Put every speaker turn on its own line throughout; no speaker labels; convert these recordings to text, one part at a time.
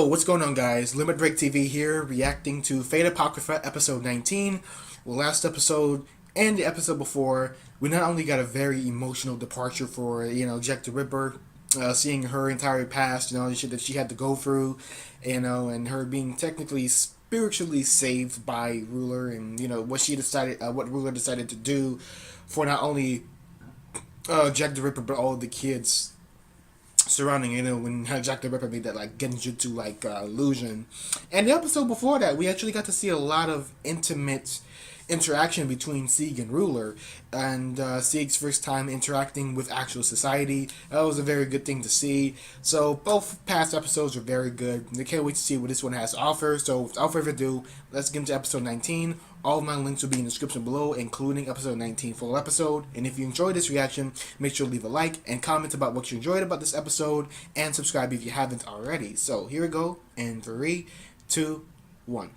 So, what's going on, guys? Limit Break TV here, reacting to Fate Apocrypha episode 19. Well, last episode and the episode before, we not only got a very emotional departure for, Jack the Ripper, seeing her entire past, the shit that she had to go through, and her being technically spiritually saved by Ruler, and, what Ruler decided to do for not only Jack the Ripper, but all the kids surrounding, when Jack the Ripper made that like genjutsu illusion. And the episode before that, we actually got to see a lot of intimate interaction between Sieg and Ruler, and Sieg's first time interacting with actual society. That was a very good thing to see. So both past episodes are very good. I can't wait to see what this one has to offer. So without further ado, let's get into episode 19. All of my links will be in the description below, including episode 19 full episode. And if you enjoyed this reaction, make sure to leave a like and comment about what you enjoyed about this episode, and subscribe if you haven't already. So here we go, in 3, 2, 1.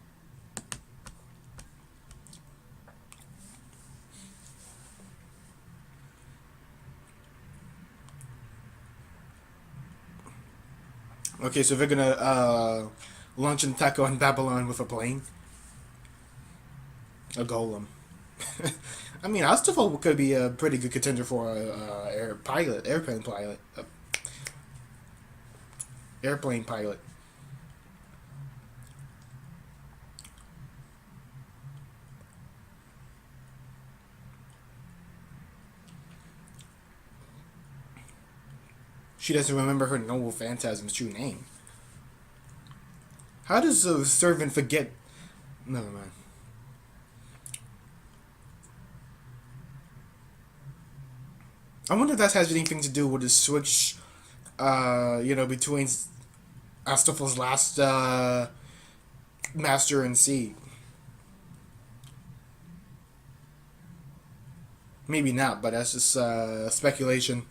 Okay, so we're gonna launch an attack on Babylon with a plane. A golem. I mean, Astolfo could be a pretty good contender for a airplane pilot. Airplane pilot. She doesn't remember her noble phantasm's true name. How does a servant forget? Never mind. I wonder if that has anything to do with the switch, between Astolfo's last master and Sieg. Maybe not, but that's just speculation.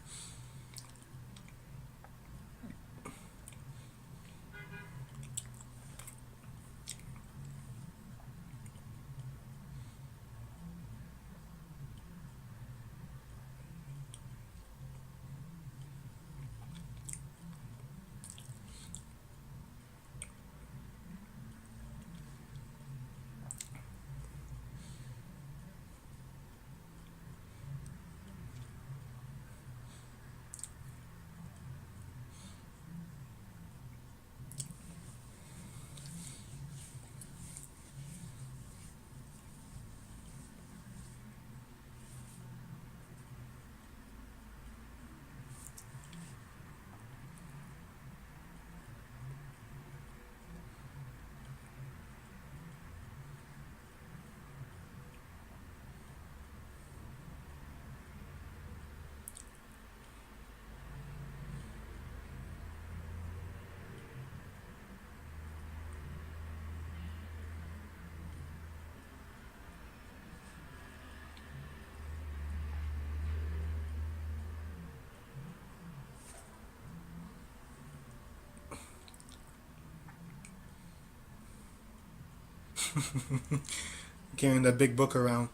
Carrying that big book around.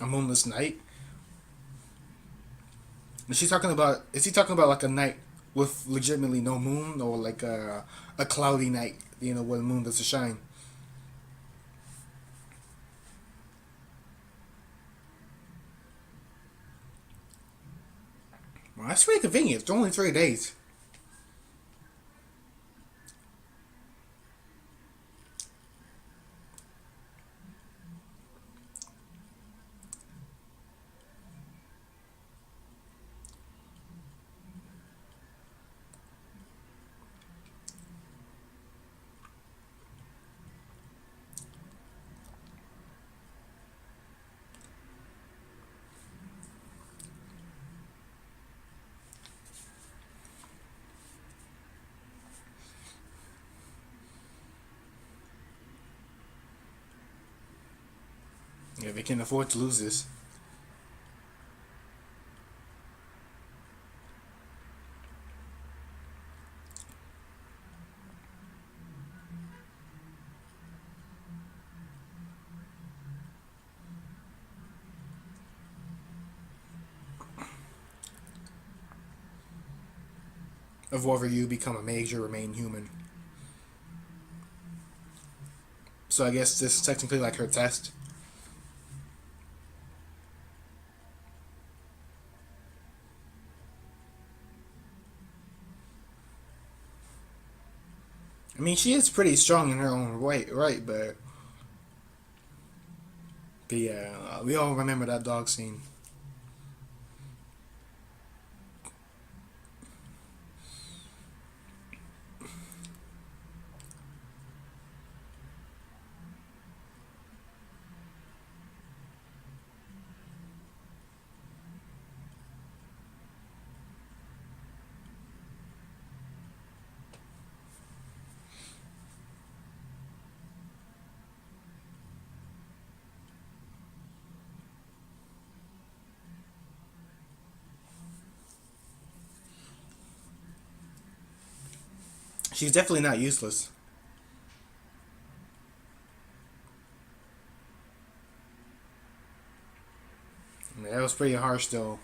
A moonless night. Is she talking about? Is he talking about like a night with legitimately no moon, or like a cloudy night? Where the moon doesn't shine. Well, that's pretty convenient. It's only 3 days. Yeah, they can afford to lose this. of whether you become a mage or remain human. So I guess this is technically like her test. I mean, she is pretty strong in her own way, right? But yeah, we all remember that dog scene. She's definitely not useless. I mean, that was pretty harsh, though,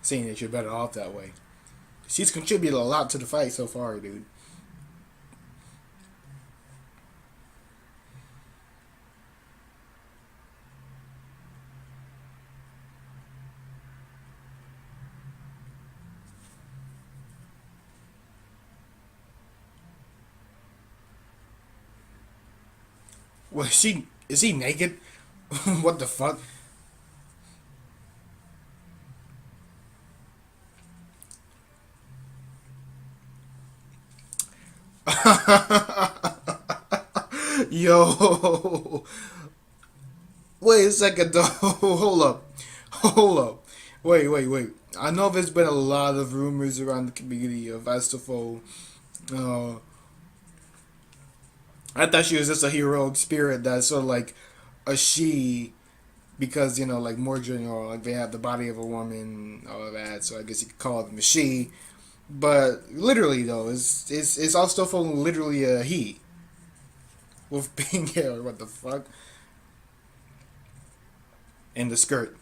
seeing that you're better off that way. She's contributed a lot to the fight so far, dude. Well, is he naked? What the fuck? Yo, wait a second though. Hold up, hold up. Wait. I know there's been a lot of rumors around the community of Astolfo. Uh, I thought she was just a heroic spirit that's sort of like a she because like Mordred, like they have the body of a woman, all of that. So I guess you could call them a she. But literally though, it's Astolfo literally a he with pink hair. What the fuck? And the skirt.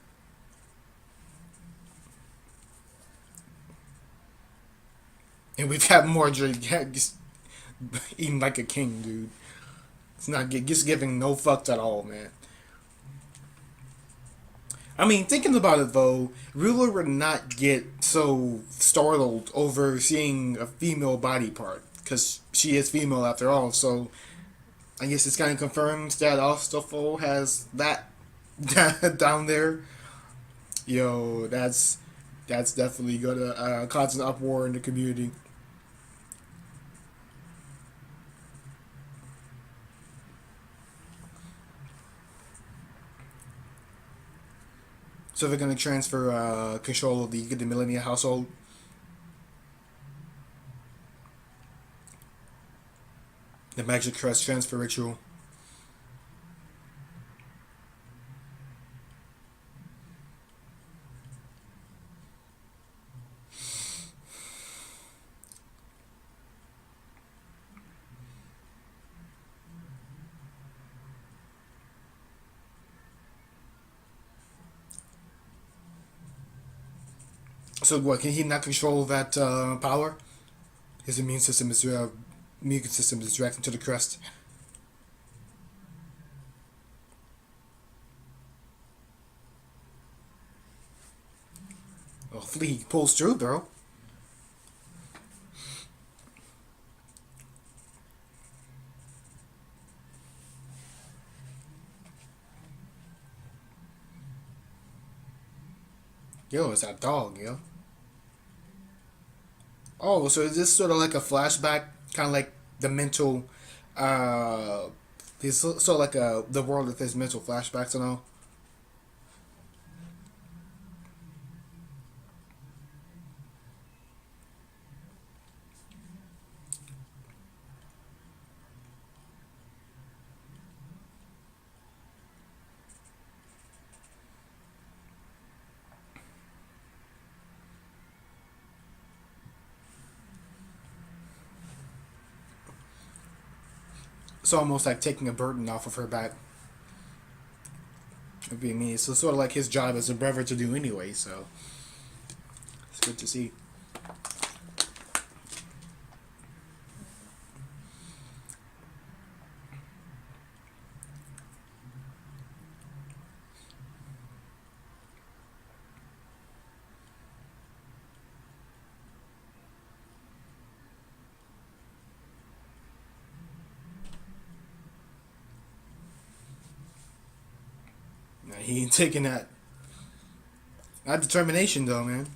And we've got Mordred just eating like a king, dude. It's not just giving no fucks at all, man. I mean, thinking about it though, Ruler would not get so startled over seeing a female body part because she is female after all. So I guess this kind of confirms that Astolfo has that down there. Yo, that's definitely gonna cause an uproar in the community. So they're gonna transfer control of the Lamia household. The magic crest transfer ritual. So what? Can he not control that power? His immune system is directed to the crest. Hopefully he pulls through, bro. Yo, it's that dog, yo. Oh, so is this sort of like a flashback, kind of like the mental, uh, it's sort of like the world of his mental flashbacks and all. It's almost like taking a burden off of her back. It'd be me. So sort of like his job as a brother to do anyway. So it's good to see. He ain't taking that. That determination, though, man.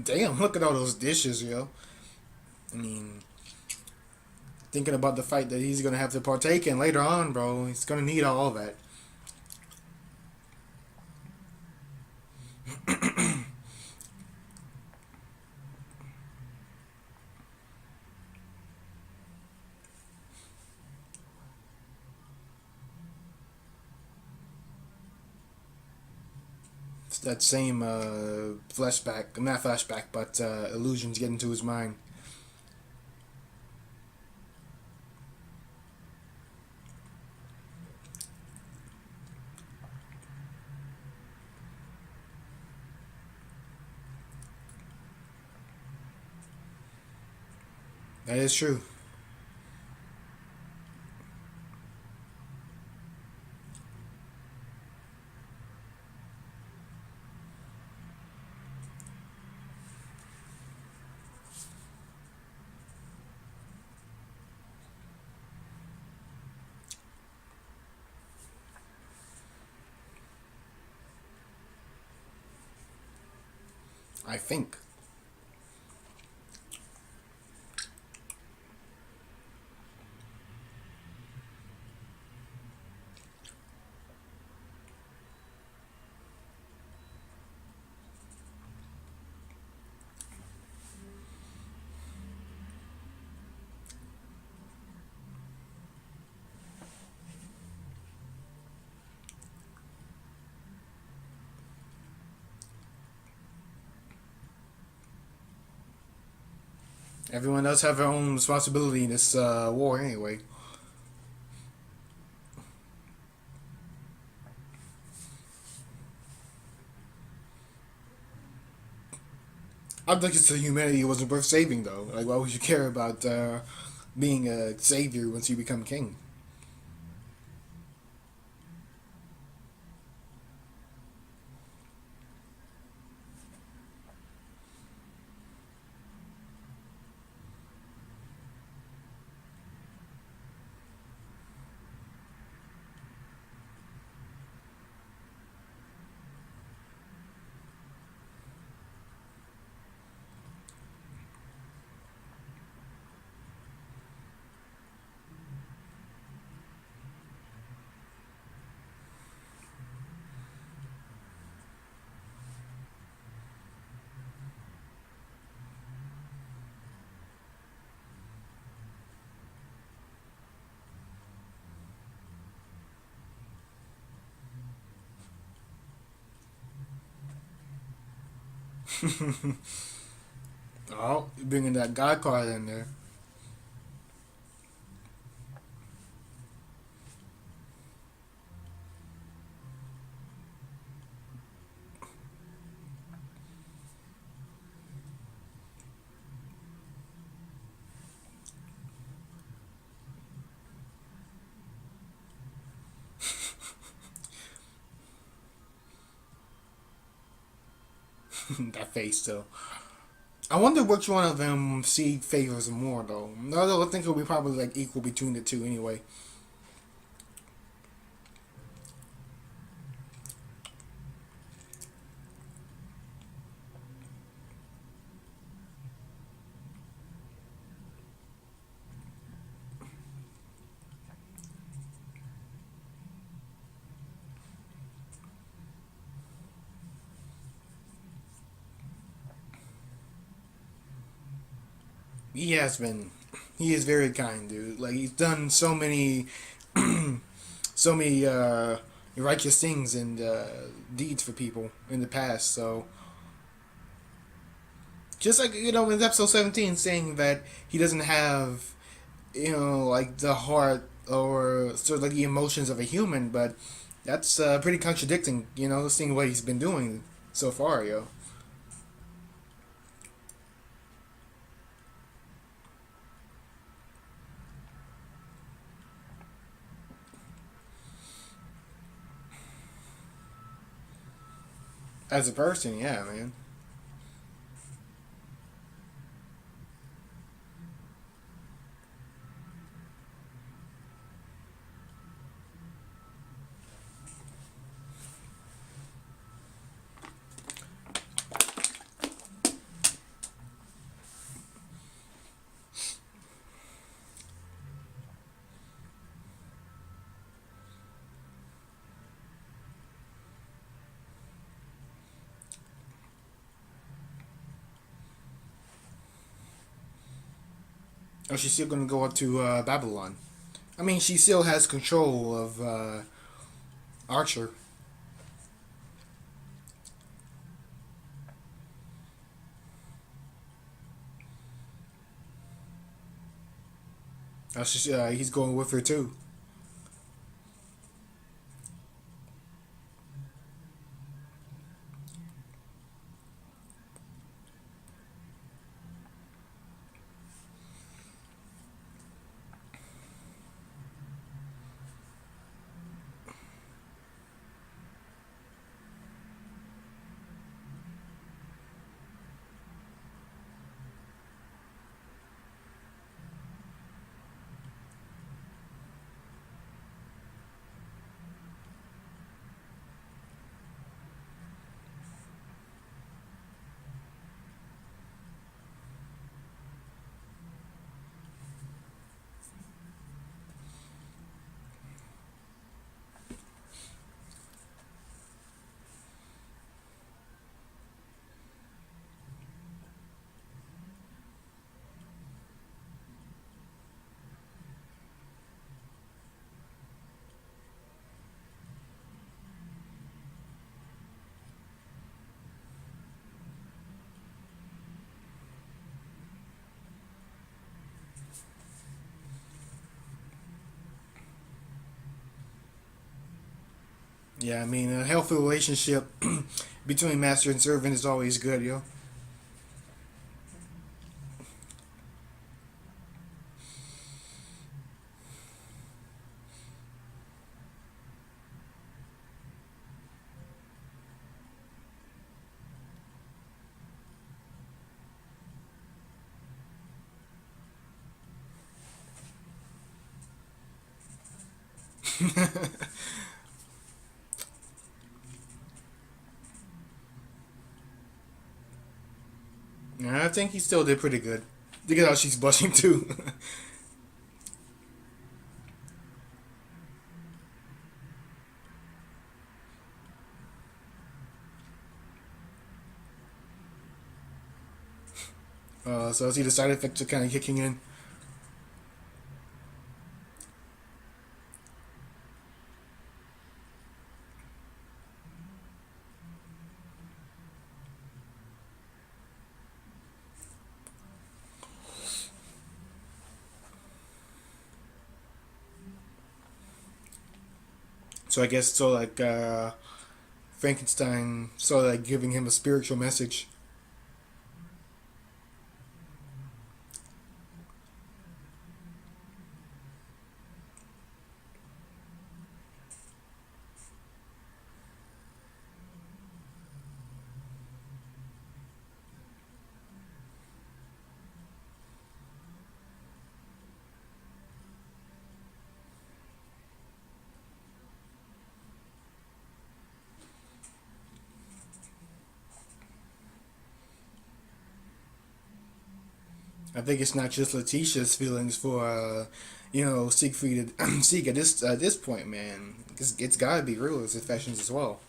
Damn, look at all those dishes, yo. I mean, thinking about the fight that he's gonna have to partake in later on, bro. He's gonna need all of that. It's that same flashback, not flashback, but illusions get into his mind. That is true. I think. Everyone does have their own responsibility in this war, anyway. I think it's the humanity wasn't worth saving, though. Like, why would you care about being a savior once you become king? Oh, you're bringing that God card in there. That face, though. I wonder which one of them Sieg favors more, though. No, I think it'll be probably like equal between the two, anyway. He has been. He is very kind, dude. Like he's done so many righteous things and deeds for people in the past. So just like in episode 17, saying that he doesn't have like the heart or sort of like the emotions of a human, but that's pretty contradicting. Seeing what he's been doing so far, yo. As a person, yeah, man. Oh, she's still gonna go up to Babylon. I mean, she still has control of Archer. He's going with her too. Yeah, I mean, a healthy relationship between master and servant is always good, yo. Yeah, I think he still did pretty good. Look at how she's blushing too. So I see the side effects are kind of kicking in. So I guess so like Frankenstein sort of like giving him a spiritual message. I think it's not just Letitia's feelings for Siegfried Sieg at this point, man. It's gotta be Ruler's affections as well.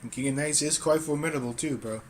And King of Knights is quite formidable too, bro.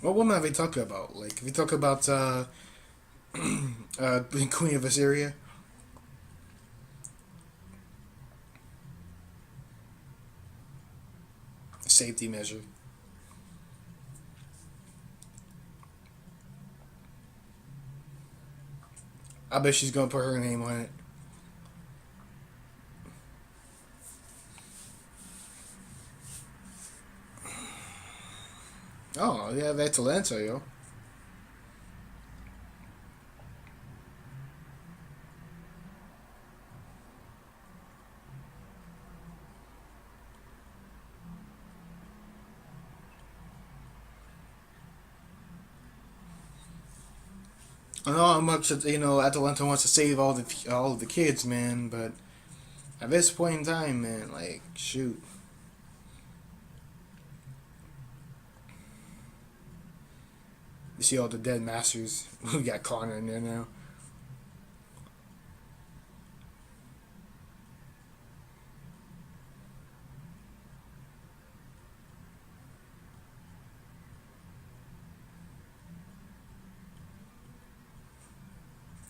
What woman are they talking about? Like, if you talk about the Queen of Assyria. Safety measure. I bet she's gonna put her name on it. Oh, yeah, that's Atlanta, yo. I know how much Atalanta wants to save all of the kids, man. But at this point in time, man, like shoot, you see all the dead masters. We got Connor in there now.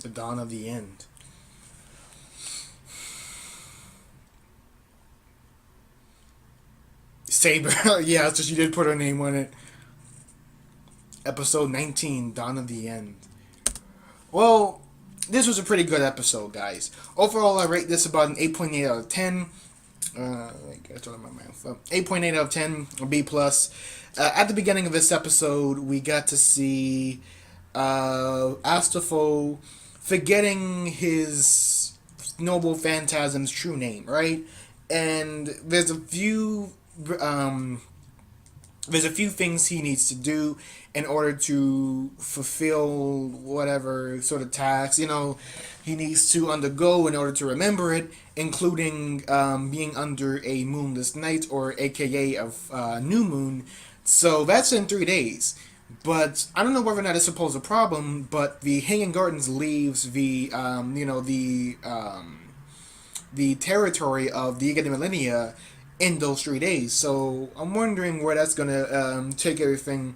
The dawn of the end. Saber, yeah, so she did put her name on it. Episode 19, Dawn of the End. Well, this was a pretty good episode, guys. Overall, I rate this about an 8.8 out of 10. I told my mouth. 8.8 out of 10, or B plus. At the beginning of this episode, we got to see Astolfo forgetting his noble phantasm's true name, right? And um, there's a few things he needs to do in order to fulfill whatever sort of task he needs to undergo in order to remember it, including being under a moonless night, or AKA a new moon. So that's in 3 days. But I don't know whether or not it's supposed a problem. But the Hanging Gardens leaves the territory of the Ygd Millennia in those 3 days. So I'm wondering where that's gonna take everything.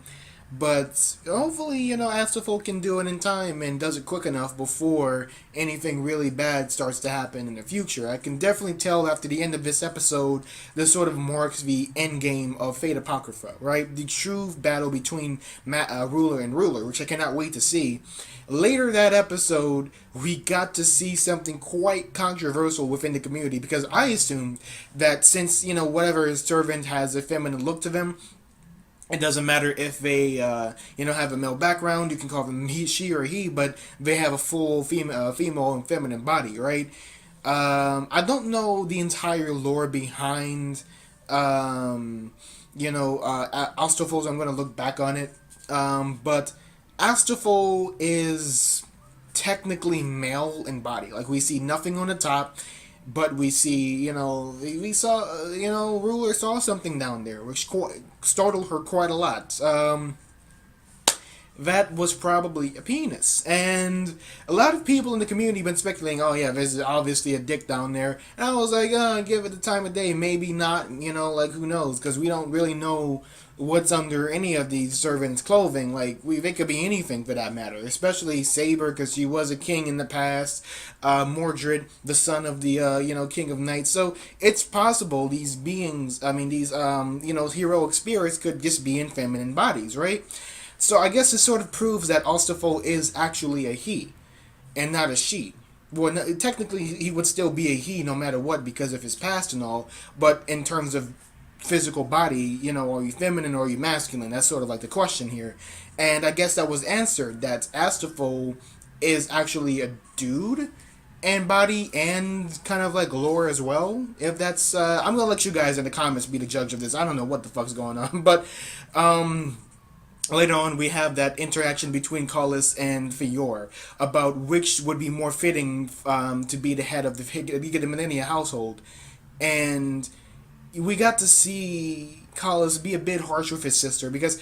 But hopefully, Astolfo can do it in time and does it quick enough before anything really bad starts to happen in the future. I can definitely tell after the end of this episode, this sort of marks the end game of Fate Apocrypha, right? The true battle between ruler and ruler, which I cannot wait to see. Later that episode, we got to see something quite controversial within the community, because I assumed that since, whatever his servant has a feminine look to them, it doesn't matter if they, have a male background. You can call them he, she, or he, but they have a full female and feminine body, right? I don't know the entire lore behind, Astolfo's. I'm going to look back on it. But Astolfo is technically male in body. Like, we see nothing on the top. But we see, we saw, Ruler saw something down there, which startled her quite a lot. That was probably a penis. And a lot of people in the community have been speculating, oh yeah, there's obviously a dick down there. And I was like, give it the time of day. Maybe not, who knows? Because we don't really know what's under any of these servants' clothing. Like, they could be anything for that matter. Especially Saber, because she was a king in the past. Mordred, the son of the, king of knights. So it's possible these beings, these, heroic spirits could just be in feminine bodies, right? So I guess it sort of proves that Astolfo is actually a he, and not a she. Well, no, technically he would still be a he no matter what because of his past and all, but in terms of physical body, are you feminine or are you masculine? That's sort of like the question here. And I guess that was answered, that Astolfo is actually a dude and body and kind of like lore as well. If that's, I'm going to let you guys in the comments be the judge of this. I don't know what the fuck's going on, but, later on, we have that interaction between Collis and Xavier about which would be more fitting to be the head of the Ygd Millennia household. And we got to see Collis be a bit harsh with his sister because,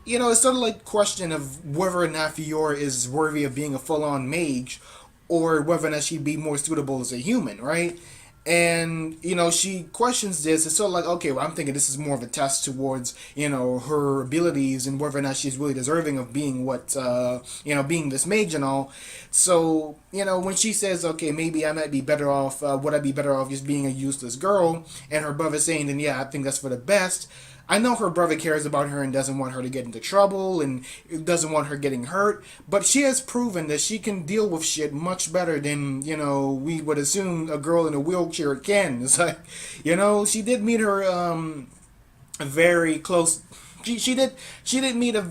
it's sort of like a question of whether or not Xavier is worthy of being a full-on mage or whether or not she'd be more suitable as a human, right? And, she questions this. It's sort of like, okay, well, I'm thinking this is more of a test towards, her abilities and whether or not she's really deserving of being being this mage and all. So, when she says, okay, maybe I might be better off, would I be better off just being a useless girl? And her brother saying, then yeah, I think that's for the best. I know her brother cares about her and doesn't want her to get into trouble and doesn't want her getting hurt, but she has proven that she can deal with shit much better than, we would assume a girl in a wheelchair can. It's like, she did meet her very close. She did meet a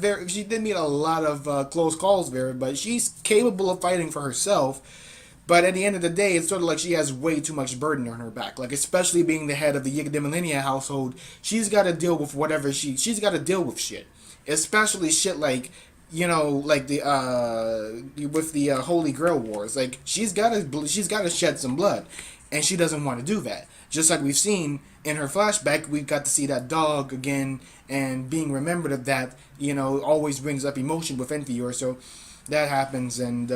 lot of close calls there, but she's capable of fighting for herself. But at the end of the day, it's sort of like she has way too much burden on her back. Like, especially being the head of the Lamia household, she's got to deal with whatever she's got to deal with shit. Especially shit like, like the with the Holy Grail Wars. Like, she's got to shed some blood, and she doesn't want to do that. Just like we've seen in her flashback, we got to see that dog again, and being remembered of that, always brings up emotion within Theor. So that happens, and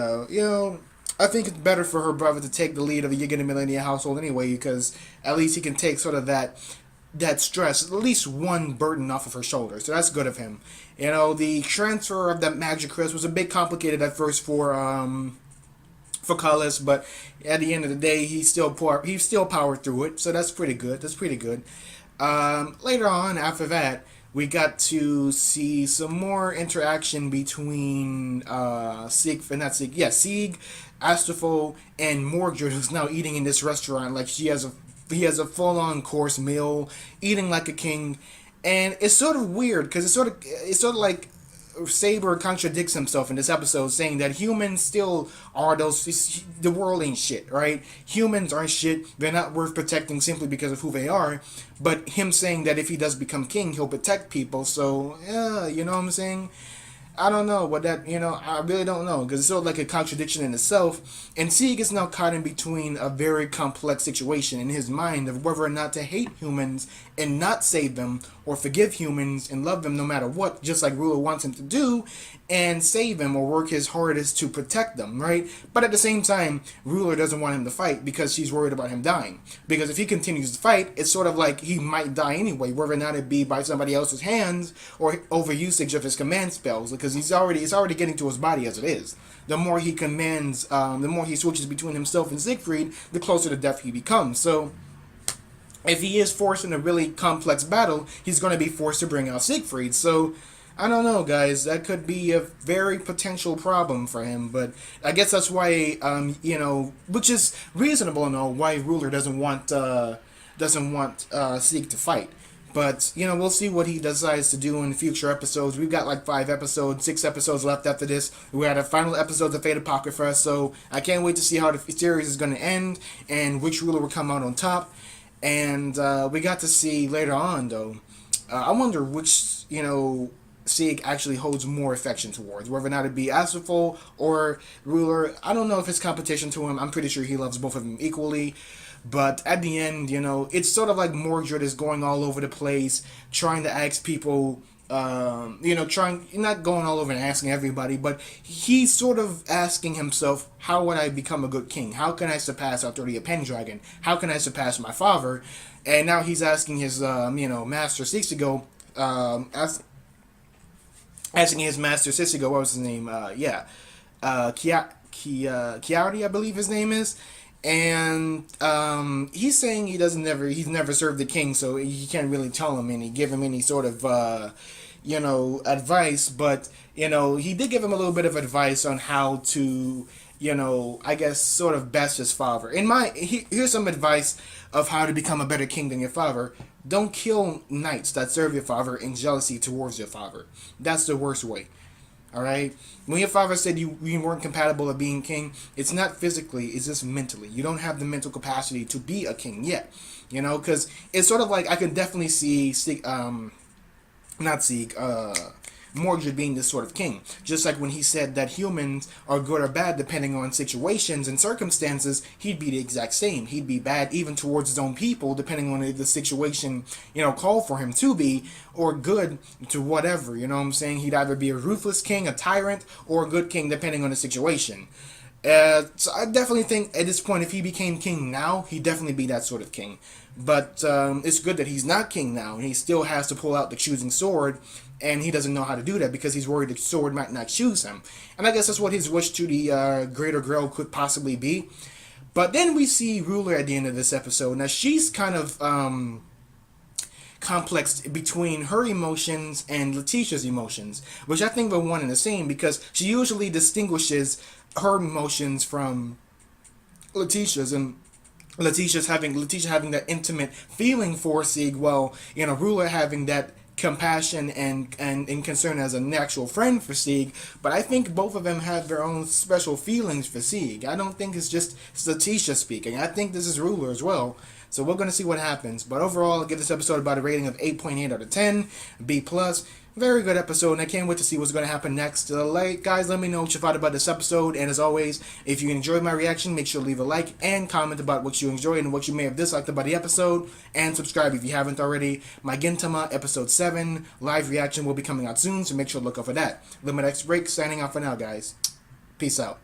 I think it's better for her brother to take the lead of the Yigan and Millennia household anyway, because at least he can take sort of that stress, at least one burden off of her shoulders. So that's good of him. The transfer of that magic crystal was a bit complicated at first for Collis, but at the end of the day, he still powered through it. So that's pretty good. Later on, after that, we got to see some more interaction between Sieg, Astolfo, and Mordred, who's now eating in this restaurant like he has a full-on course meal, eating like a king. And it's sort of weird because it's sort of like Saber contradicts himself in this episode, saying that humans still are the world ain't shit, right? Humans aren't shit. They're not worth protecting simply because of who they are. But him saying that if he does become king, he'll protect people. So, yeah, you know what I'm saying? I don't know what that, I really don't know, because it's sort of like a contradiction in itself. And Sieg is now caught in between a very complex situation in his mind of whether or not to hate humans and not save them, or forgive humans and love them no matter what, just like Ruler wants him to do, and save him or work his hardest to protect them, right? But at the same time, Ruler doesn't want him to fight because she's worried about him dying. Because if he continues to fight, it's sort of like he might die anyway, whether or not it be by somebody else's hands or over usage of his command spells, because it's already getting to his body as it is. The more he commands, the more he switches between himself and Siegfried, the closer to death he becomes. So if he is forced in a really complex battle, he's going to be forced to bring out Siegfried. So I don't know, guys. That could be a very potential problem for him. But I guess that's why, which is reasonable and all, why Ruler doesn't want Sieg to fight. But, we'll see what he decides to do in future episodes. We've got like 6 episodes left after this. We had a final episode of Fate Apocrypha, so I can't wait to see how the series is going to end and which ruler will come out on top. And we got to see later on, though, I wonder which, Sieg actually holds more affection towards, whether or not it be Astolfo or Ruler. I don't know if it's competition to him. I'm pretty sure he loves both of them equally. But at the end, it's sort of like Mordred is going all over the place, trying to ask people, not going all over and asking everybody, but he's sort of asking himself, how would I become a good king? How can I surpass Arthurian Pendragon? How can I surpass my father? And now he's asking his, master Siegfried, asking his master Siegfried, what was his name? Chiari, I believe his name is. And he's saying he's never served the king, so he can't really tell him any, give him any sort of advice. But he did give him a little bit of advice on how to I guess sort of best his father. Here's some advice of how to become a better king than your father. Don't kill knights that serve your father in jealousy towards your father. That's the worst way. Alright? When your father said you weren't compatible of being king, it's not physically, it's just mentally. You don't have the mental capacity to be a king yet. Because it's sort of like, I can definitely see Mordred being this sort of king. Just like when he said that humans are good or bad depending on situations and circumstances, he'd be the exact same. He'd be bad even towards his own people depending on the situation, called for him to be, or good to whatever, you know what I'm saying? He'd either be a ruthless king, a tyrant, or a good king depending on the situation. So I definitely think at this point, if he became king now, he'd definitely be that sort of king. But it's good that he's not king now, and he still has to pull out the choosing sword, and he doesn't know how to do that because he's worried the sword might not choose him. And I guess that's what his wish to the Greater Grail could possibly be. But then we see Ruler at the end of this episode. Now she's kind of complex between her emotions and Letitia's emotions, which I think are one and the same because she usually distinguishes her emotions from Letitia's, and Letitia having that intimate feeling for Sieg, while Ruler having that compassion and concern as a natural friend for Sieg. But I think both of them have their own special feelings for Sieg. I don't think it's just Letitia speaking. I think this is Ruler as well. So we're going to see what happens. But overall, I'll give this episode about a rating of 8.8 out of 10, B+. Very good episode, and I can't wait to see what's going to happen next. Guys, let me know what you thought about this episode, and as always, if you enjoyed my reaction, make sure to leave a like and comment about what you enjoyed and what you may have disliked about the episode, and subscribe if you haven't already. My Gintama Episode 7 live reaction will be coming out soon, so make sure to look out for that. Limit X Break, signing out for now, guys. Peace out.